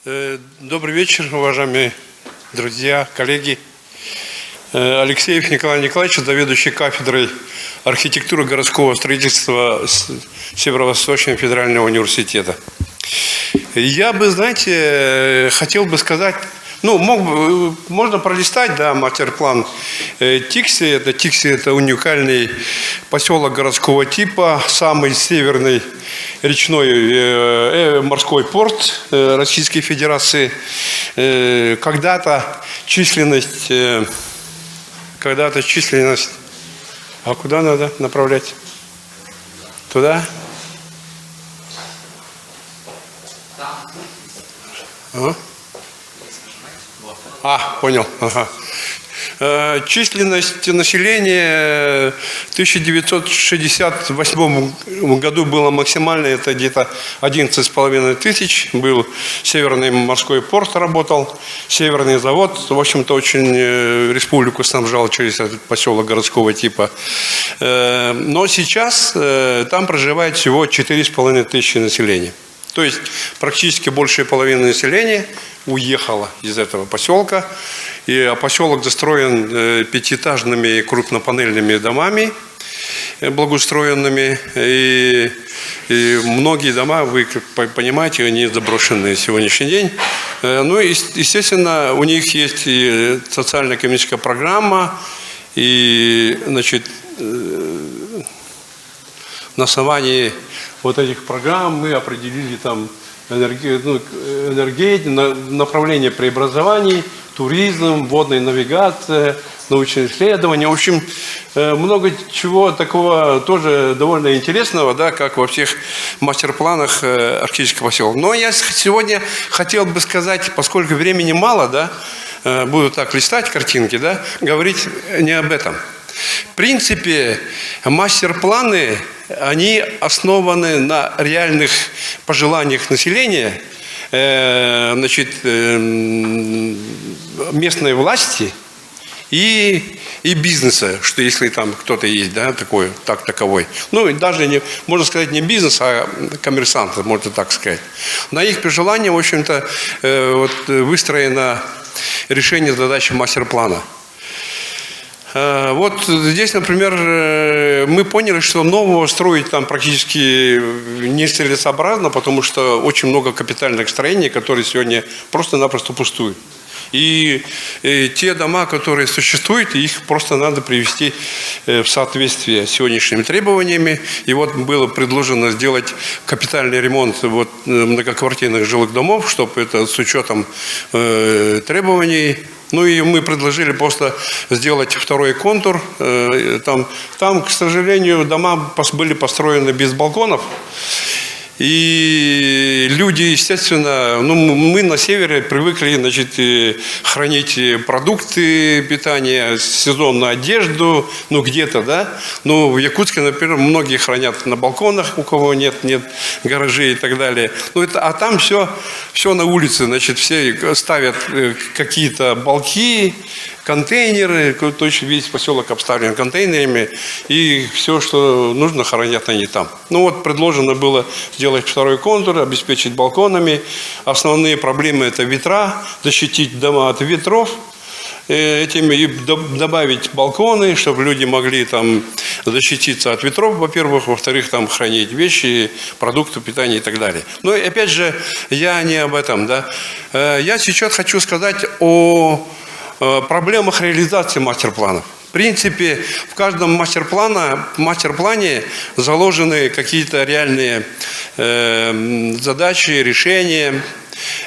Добрый вечер, уважаемые друзья, коллеги. Алексеев Николай Николаевич, заведующий кафедрой архитектуры городского строительства Северо-Восточного федерального университета. Я бы, знаете, хотел бы сказать, можно пролистать, да, мастер-план Тикси. Это уникальный поселок городского типа, самый северный речной морской порт Российской Федерации. Когда-то численность, а куда надо направлять? Туда? Понял. Ага. Численность населения в 1968 году была максимальная, это где-то 11,5 тысяч. Был Северный морской порт, работал, Северный завод. В общем-то, очень республику снабжал через этот поселок городского типа. Но сейчас там проживает всего 4,5 тысячи населения. То есть практически большая половина населения уехала из этого поселка. А поселок застроен пятиэтажными крупнопанельными домами, благоустроенными. И многие дома, вы понимаете, они заброшены на сегодняшний день. Естественно, у них есть и социально-экономическая программа. И, на основании вот этих программ мы определили там направление преобразований, туризм, водная навигация, научные исследования. В общем, много чего такого тоже довольно интересного, да, как во всех мастер-планах архитектурного поселка. Но я сегодня хотел бы сказать, поскольку времени мало, да, буду так листать картинки, да, говорить не об этом. В принципе, мастер-планы, они основаны на реальных пожеланиях населения, местной власти и бизнеса, что если там кто-то есть, да, таковой. Даже можно сказать, не бизнес, а коммерсанты, можно так сказать. На их пожелания, в общем-то, выстроено решение задачи мастер-плана. Вот здесь, например, мы поняли, что нового строить там практически нецелесообразно, потому что очень много капитальных строений, которые сегодня просто-напросто пустуют. И те дома, которые существуют, их просто надо привести в соответствие с сегодняшними требованиями. И вот было предложено сделать капитальный ремонт многоквартирных жилых домов, чтобы это с учетом требований. И мы предложили просто сделать второй контур. Там, к сожалению, дома были построены без балконов. И люди, естественно, мы на севере привыкли, хранить продукты питания, сезонную одежду, где-то, да. В Якутске, например, многие хранят на балконах, у кого нет гаражей и так далее. А там все на улице, все ставят какие-то балки, контейнеры, весь поселок обставлен контейнерами, и все, что нужно, хранят они там. Предложено было сделать второй контур, обеспечить балконами. Основные проблемы – это ветра, защитить дома от ветров, и добавить балконы, чтобы люди могли там защититься от ветров, во-первых, во-вторых, там хранить вещи, продукты питания и так далее. Но опять же, я не об этом, да. Я сейчас хочу сказать о проблемах реализации мастер-планов. В принципе, в каждом мастер-плане заложены какие-то реальные задачи, решения.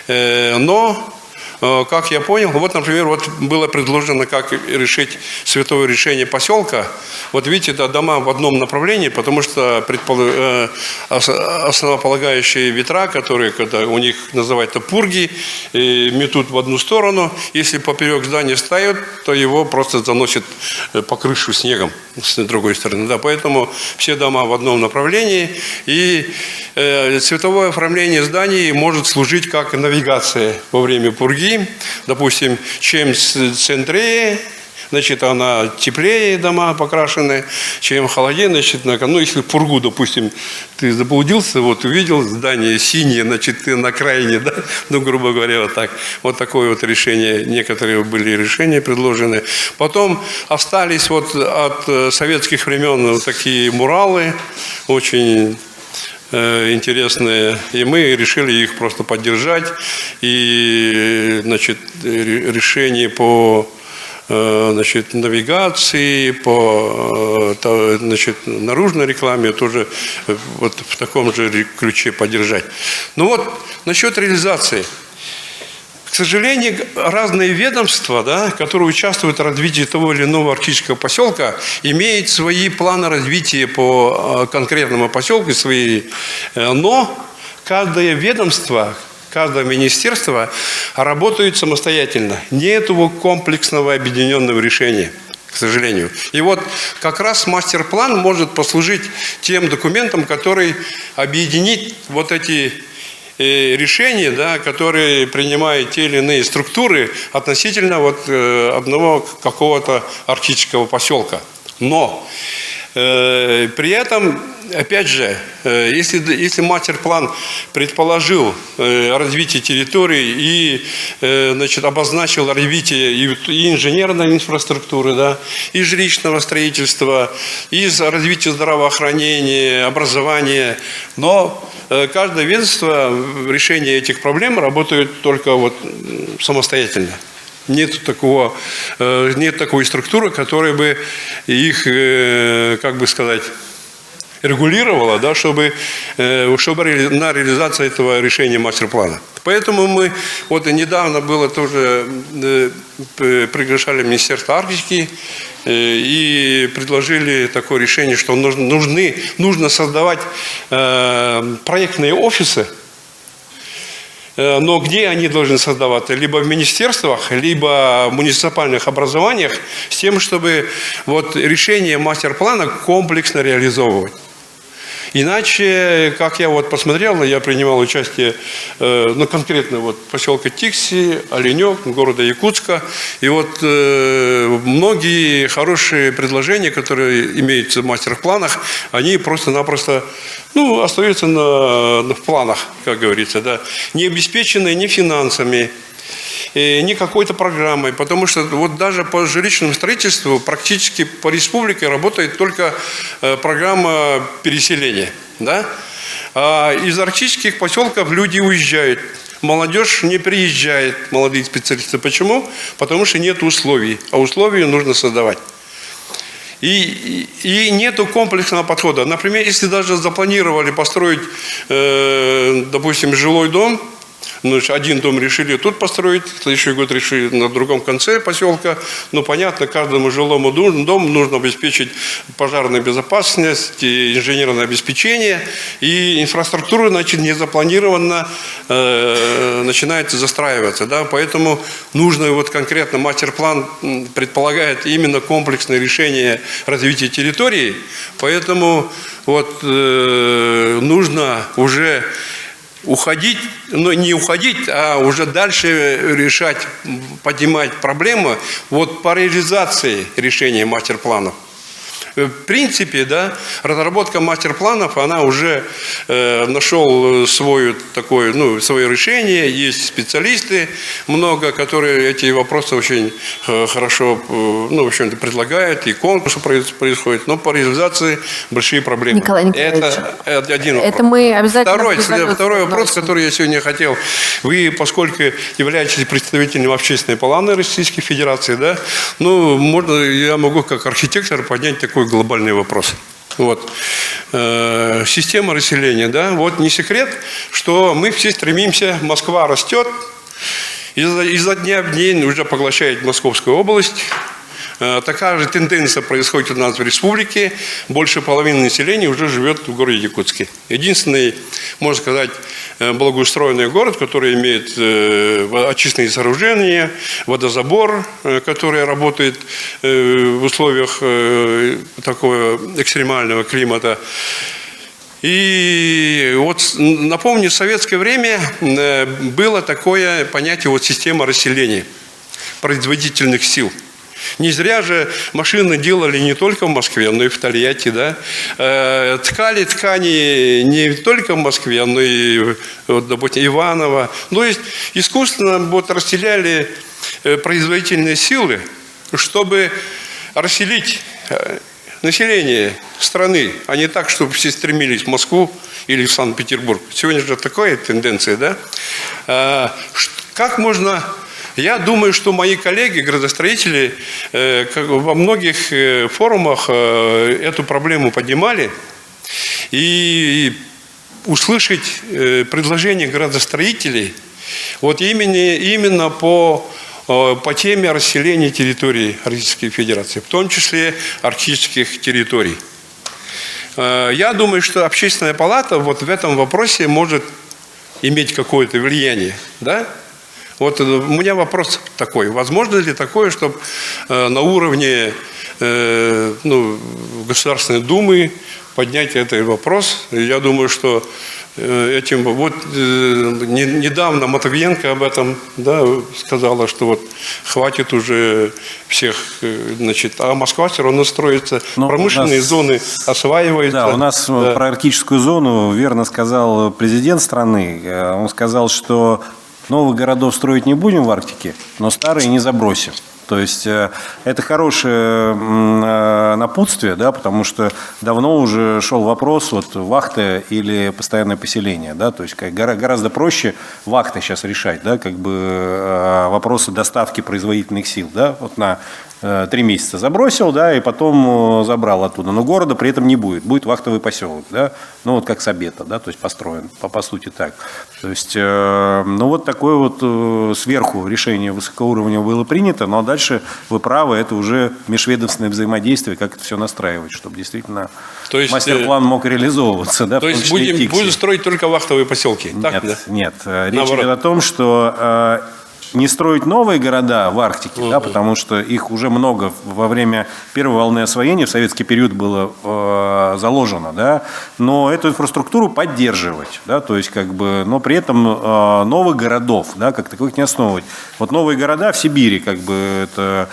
Но, как я понял, например, было предложено, как решить световое решение поселка. Видите, это дома в одном направлении, потому что основополагающие ветра, которые у них называют пурги, метут в одну сторону. Если поперек здания ставят, то его просто заносит по крышу снегом с другой стороны. Да, поэтому все дома в одном направлении. И цветовое оформление зданий может служить как навигация во время пурги. Допустим, чем центрее значит, она теплее, дома покрашены, чем холоднее, значит, ну, если в пургу, допустим, ты заблудился, вот увидел здание синее, значит, ты на окраине, да, ну, грубо говоря, вот так. Вот такое вот решение, некоторые были решения предложены. Потом остались вот от советских времен вот такие муралы, очень интересные, и мы решили их просто поддержать. И, значит, решение по, значит, навигации, по, значит, наружной рекламе тоже вот в таком же ключе поддержать. Ну вот, насчет реализации. К сожалению, разные ведомства, да, которые участвуют в развитии того или иного арктического поселка, имеют свои планы развития по конкретному поселку, свои, но каждое ведомство, каждое министерство работает самостоятельно. Нет его комплексного объединенного решения, к сожалению. И вот как раз мастер-план может послужить тем документом, который объединит вот эти решения, да, которые принимают те или иные структуры относительно вот, одного какого-то арктического поселка. Но при этом, опять же, если мастер-план предположил развитие территории и, значит, обозначил развитие и инженерной инфраструктуры, да, и жилищного строительства, и развития здравоохранения, образования, но каждое ведомство в решении этих проблем работает только вот самостоятельно. Нет такой структуры, которая бы их, как бы сказать, регулировала, да, чтобы на реализацию этого решения мастер-плана. Поэтому мы, вот недавно было тоже, приглашали Министерство Арктики и предложили такое решение, что нужно создавать проектные офисы. Но где они должны создаваться? Либо в министерствах, либо в муниципальных образованиях, с тем, чтобы вот решение мастер-плана комплексно реализовывать. Иначе, как я вот посмотрел, я принимал участие, ну, конкретно вот поселка Тикси, Оленек, города Якутска. И вот многие хорошие предложения, которые имеются в мастер-планах, они просто-напросто, ну, остаются в планах, как говорится, да, не обеспеченные ни финансами, ни какой-то программой, потому что вот даже по жилищному строительству практически по республике работает только программа переселения, да? А из арктических поселков люди уезжают, молодежь не приезжает, молодые специалисты. Почему? Потому что нет условий, а условия нужно создавать. И нету комплексного подхода. Например, если даже запланировали построить, допустим, жилой дом, ну, один дом решили тут построить, в следующий год решили на другом конце поселка. Ну, понятно, каждому жилому дому нужно обеспечить пожарную безопасность, инженерное обеспечение. И инфраструктура, значит, незапланированно начинает застраиваться. Да? Поэтому нужно вот конкретно мастер-план предполагает именно комплексное решение развития территории. Поэтому вот нужно уже уходить, но не уходить, а уже дальше решать, поднимать проблемы вот по реализации решения мастер-планов. В принципе, да, разработка мастер-планов, она уже нашел свое такое, ну, свое решение. Есть специалисты много, которые эти вопросы очень хорошо, ну, в общем-то, предлагают, и конкурсы происходят, но по реализации большие проблемы. Николай Николаевич, это один вопрос. Это мы обязательно Второй вопрос, который я сегодня хотел. Вы, поскольку являетесь представителем общественной палаты Российской Федерации, да, ну, я могу как архитектор поднять такой глобальный вопрос. Вот. Система расселения, да, вот не секрет, что мы все стремимся, Москва растет, изо дня в день уже поглощает Московскую область. Такая же тенденция происходит у нас в республике. Больше половины населения уже живет в городе Якутске. Единственный, можно сказать, благоустроенный город, который имеет очистные сооружения, водозабор, который работает в условиях такого экстремального климата. И вот напомню, в советское время было такое понятие вот система расселения производительных сил. Не зря же машины делали не только в Москве, но и в Тольятти, да. Ткали ткани не только в Москве, но и, вот, допустим, Иваново. То есть искусственно вот расселяли производительные силы, чтобы расселить население страны, а не так, чтобы все стремились в Москву или в Санкт-Петербург. Сегодня же такая тенденция, да? Как можно... Я думаю, что мои коллеги, градостроители, во многих форумах эту проблему поднимали. И услышать предложения градостроителей вот именно по теме расселения территорий Российской Федерации, в том числе арктических территорий. Я думаю, что Общественная палата вот в этом вопросе может иметь какое-то влияние, да? Вот у меня вопрос такой. Возможно ли такое, чтобы на уровне Государственной Думы поднять этот вопрос? Я думаю, что этим... Вот недавно Матвиенко об этом, да, сказала, что вот хватит уже всех, значит, а Москва все равно строится, промышленные зоны осваиваются. Да, у нас про арктическую зону верно сказал президент страны. Он сказал, что новых городов строить не будем в Арктике, но старые не забросим. То есть это хорошее напутствие, да, потому что давно уже шел вопрос вот вахта или постоянное поселение, да, то есть гораздо проще вахты сейчас решать, да, как бы вопросы доставки производительных сил, да, вот на 3 месяца забросил, да, и потом забрал оттуда. Но города при этом не будет. Будет вахтовый поселок, да, ну вот как Сабета, да, то есть построен, по сути так. То есть, ну вот такое вот сверху решение высокого уровня было принято, но дальше вы правы, это уже межведомственное взаимодействие, как это все настраивать, чтобы действительно мастер-план мог реализовываться, да. То есть будем строить только вахтовые поселки? Нет, так, да? Нет. Речь идет о том, что не строить новые города в Арктике, да, потому что их уже много во время первой волны освоения в советский период было заложено, да, но эту инфраструктуру поддерживать, да, то есть как бы, но при этом новых городов, да, как таковых не основывать. Вот новые города в Сибири, как бы это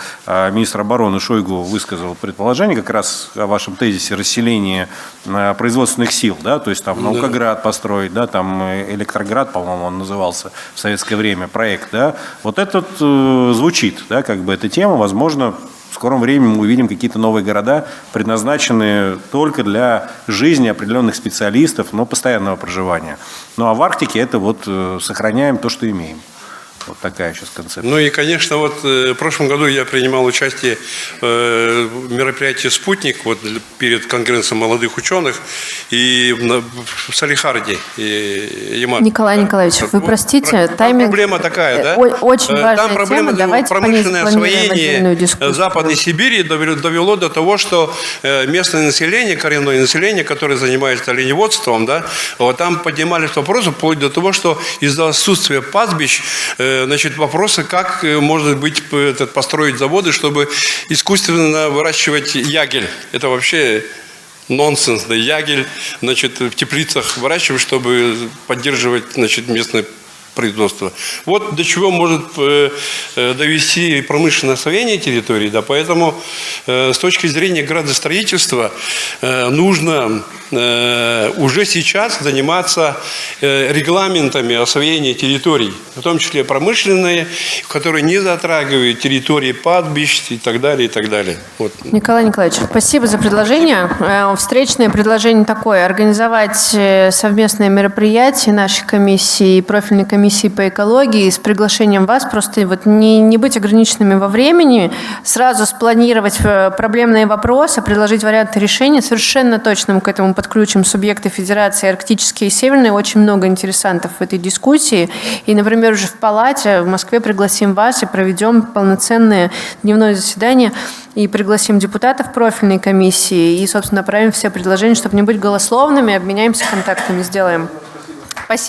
министр обороны Шойгу высказал предположение как раз о вашем тезисе расселения производственных сил, да, то есть там Наукоград построить, да, там Электроград, по-моему, он назывался в советское время, проект, да. Вот этот звучит, да, как бы эта тема, возможно, в скором времени мы увидим какие-то новые города, предназначенные только для жизни определенных специалистов, но постоянного проживания. Ну а в Арктике это вот сохраняем то, что имеем. Вот такая сейчас концепция. Ну и, конечно, вот в прошлом году я принимал участие в мероприятии «Спутник» вот, перед Конгрессом молодых ученых и в Салихарде. Николай Николаевич, вы простите, тайминг... Проблема такая, да? Очень важная там проблема, тема. Давайте промышленное освоение Западной Сибири довело до того, что местное население, коренное население, которое занимается оленеводством, да, вот там поднимались вопросы вплоть до того, что из-за отсутствия пастбищ, значит, вопросы, как может быть построить заводы, чтобы искусственно выращивать ягель. Это вообще нонсенс, да, ягель, значит, в теплицах выращивать, чтобы поддерживать, значит, местное производства. Вот до чего может довести промышленное освоение территории. Да, поэтому с точки зрения градостроительства нужно уже сейчас заниматься регламентами освоения территорий, в том числе промышленные, которые не затрагивают территории пастбищ и так далее, и так далее. Вот. Николай Николаевич, спасибо за предложение. Встречное предложение такое: организовать совместное мероприятие нашей комиссии и профильной комиссии по экологии с приглашением вас, просто вот не быть ограниченными во времени, сразу спланировать проблемные вопросы, предложить варианты решения. Совершенно точно мы к этому подключим субъекты Федерации арктические и северные. Очень много интересантов в этой дискуссии. И, например, уже в Палате в Москве пригласим вас и проведем полноценное дневное заседание и пригласим депутатов профильной комиссии и, собственно, направим все предложения, чтобы не быть голословными, обменяемся контактами, сделаем. Спасибо.